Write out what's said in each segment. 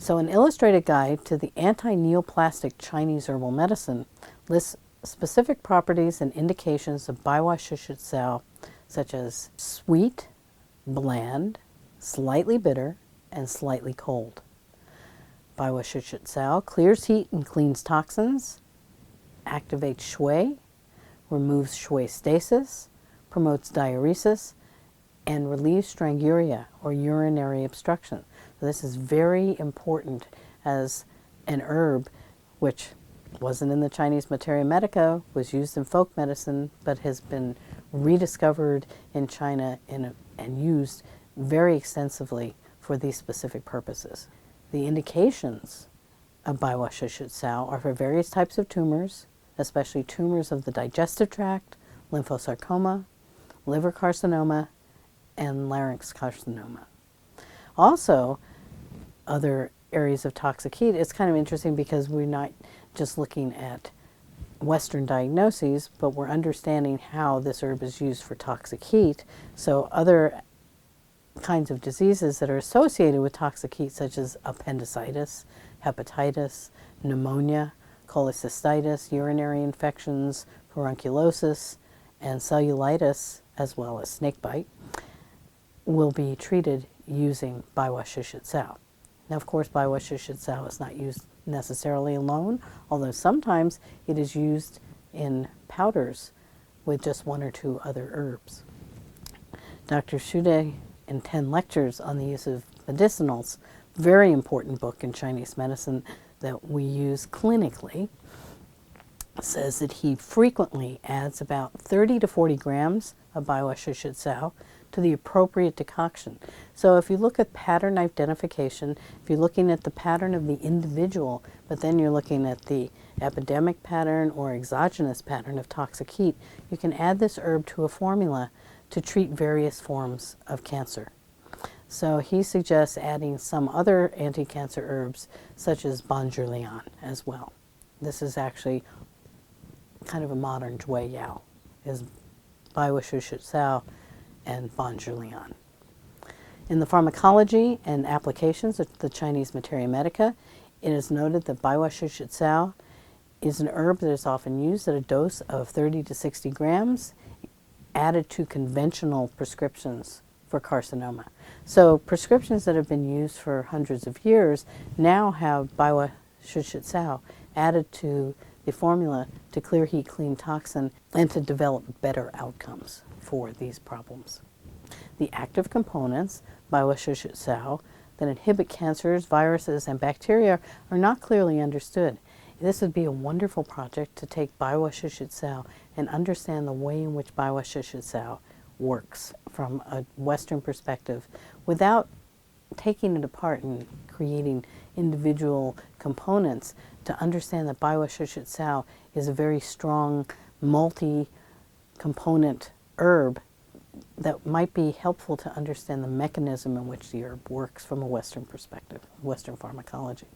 So an illustrated guide to the anti-neoplastic Chinese herbal medicine lists specific properties and indications of Baiwa Shushitsao, such as sweet, bland, slightly bitter, and slightly cold. Baiwa Shushitsao clears heat and cleans toxins, activates shui, removes shui stasis, promotes diuresis, and relieves stranguria, or urinary obstruction. So this is very important as an herb which wasn't in the Chinese Materia Medica, was used in folk medicine, but has been rediscovered in China and used very extensively for these specific purposes. The indications of Baiwa Shushitsao are for various types of tumors, especially tumors of the digestive tract, lymphosarcoma, liver carcinoma, and larynx carcinoma. Also, other areas of toxic heat, it's kind of interesting because we're not just looking at Western diagnoses, but we're understanding how this herb is used for toxic heat. So other kinds of diseases that are associated with toxic heat, such as appendicitis, hepatitis, pneumonia, cholecystitis, urinary infections, furunculosis, and cellulitis, as well as snakebite, will be treated using Baiwa Shushitsao. Now, of course, Baiwa Shushitsao is not used necessarily alone, although sometimes it is used in powders with just one or two other herbs. Dr. Shude, in 10 lectures on the use of medicinals, very important book in Chinese medicine that we use clinically, says that he frequently adds about 30 to 40 grams of Baiwa Shushitsao to the appropriate decoction. So if you look at pattern identification, if you're looking at the pattern of the individual, but then you're looking at the epidemic pattern or exogenous pattern of toxic heat, you can add this herb to a formula to treat various forms of cancer. So he suggests adding some other anti-cancer herbs, such as Bonjourlian as well. This is actually kind of a modern Jue Yao, is Baiwa Shushitsao and Bonjourlian. In the pharmacology and applications of the Chinese Materia Medica, it is noted that Baiwa Shushitsao is an herb that is often used at a dose of 30 to 60 grams, added to conventional prescriptions for carcinoma. So prescriptions that have been used for hundreds of years now have Baiwa Shushitsao added to the formula to clear heat, clean toxin, and to develop better outcomes for these problems. The active components, Baiwa Shushitsao, that inhibit cancers, viruses, and bacteria are not clearly understood. This would be a wonderful project to take Baiwa Shushitsao and understand the way in which Baiwa Shushitsao works from a Western perspective without taking it apart and creating individual components, to understand that Baiwa Shushitsao is a very strong multi-component herb that might be helpful to understand the mechanism in which the herb works from a Western perspective, Western pharmacology.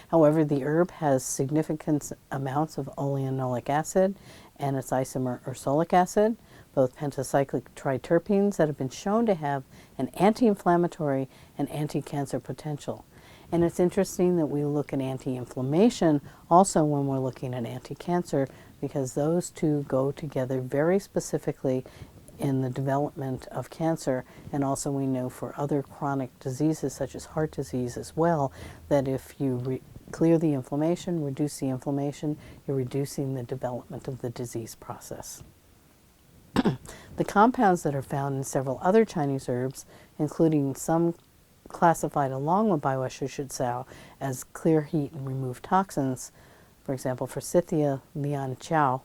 However, the herb has significant amounts of oleanolic acid and its isomer ursolic acid, both pentacyclic triterpenes that have been shown to have an anti-inflammatory and anti-cancer potential. And it's interesting that we look at anti-inflammation also when we're looking at anti-cancer, because those two go together very specifically in the development of cancer. And also we know for other chronic diseases such as heart disease as well, that if you clear the inflammation, reduce the inflammation, you're reducing the development of the disease process. The compounds that are found in several other Chinese herbs, including some classified along with Baiwa Shushitsao as clear heat and remove toxins, for example, Forsythia lianqiao,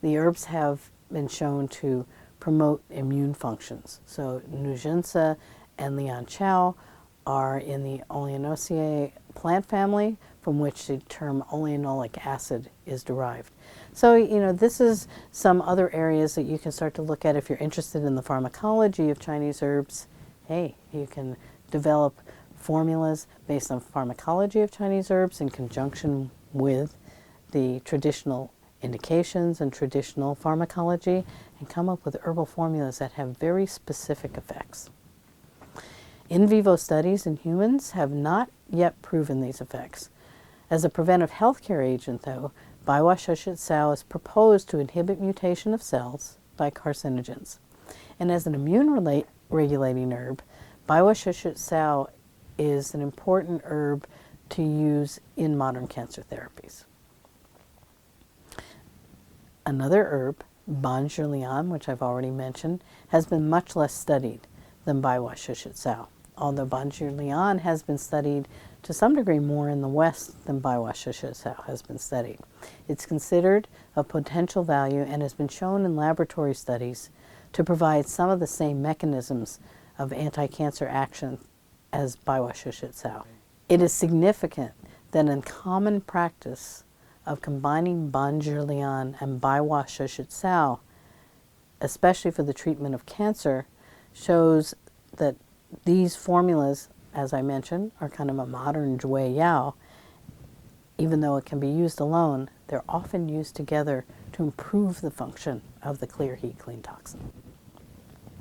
the herbs have been shown to promote immune functions. So Nujinsa and lianqiao are in the Oleanoceae plant family, from which the term oleanolic acid is derived. So, you know, this is some other areas that you can start to look at if you're interested in the pharmacology of Chinese herbs. Hey, you can develop formulas based on pharmacology of Chinese herbs in conjunction with the traditional indications and traditional pharmacology, and come up with herbal formulas that have very specific effects. In vivo studies in humans have not yet proven these effects. As a preventive healthcare agent, though, Baiwa-Shushit-Sao is proposed to inhibit mutation of cells by carcinogens. And as an immune regulating herb, Baiwa-Shushit-Sao is an important herb to use in modern cancer therapies. Another herb, Banjur-Lian, which I've already mentioned, has been much less studied than Baiwa-Shushit-Sao, although Banjur-Lian has been studied to some degree more in the West than Baiwa-Shushit-Sao has been studied. It's considered of potential value and has been shown in laboratory studies to provide some of the same mechanisms of anti-cancer action as Baiwa-Shushit-Sao. It is significant that in common practice of combining Banjur-Lian and Baiwa-Shushit-Sao, especially for the treatment of cancer, shows that these formulas, as I mentioned, are kind of a modern Jue Yao. Even though it can be used alone, they're often used together to improve the function of the clear heat clean toxin.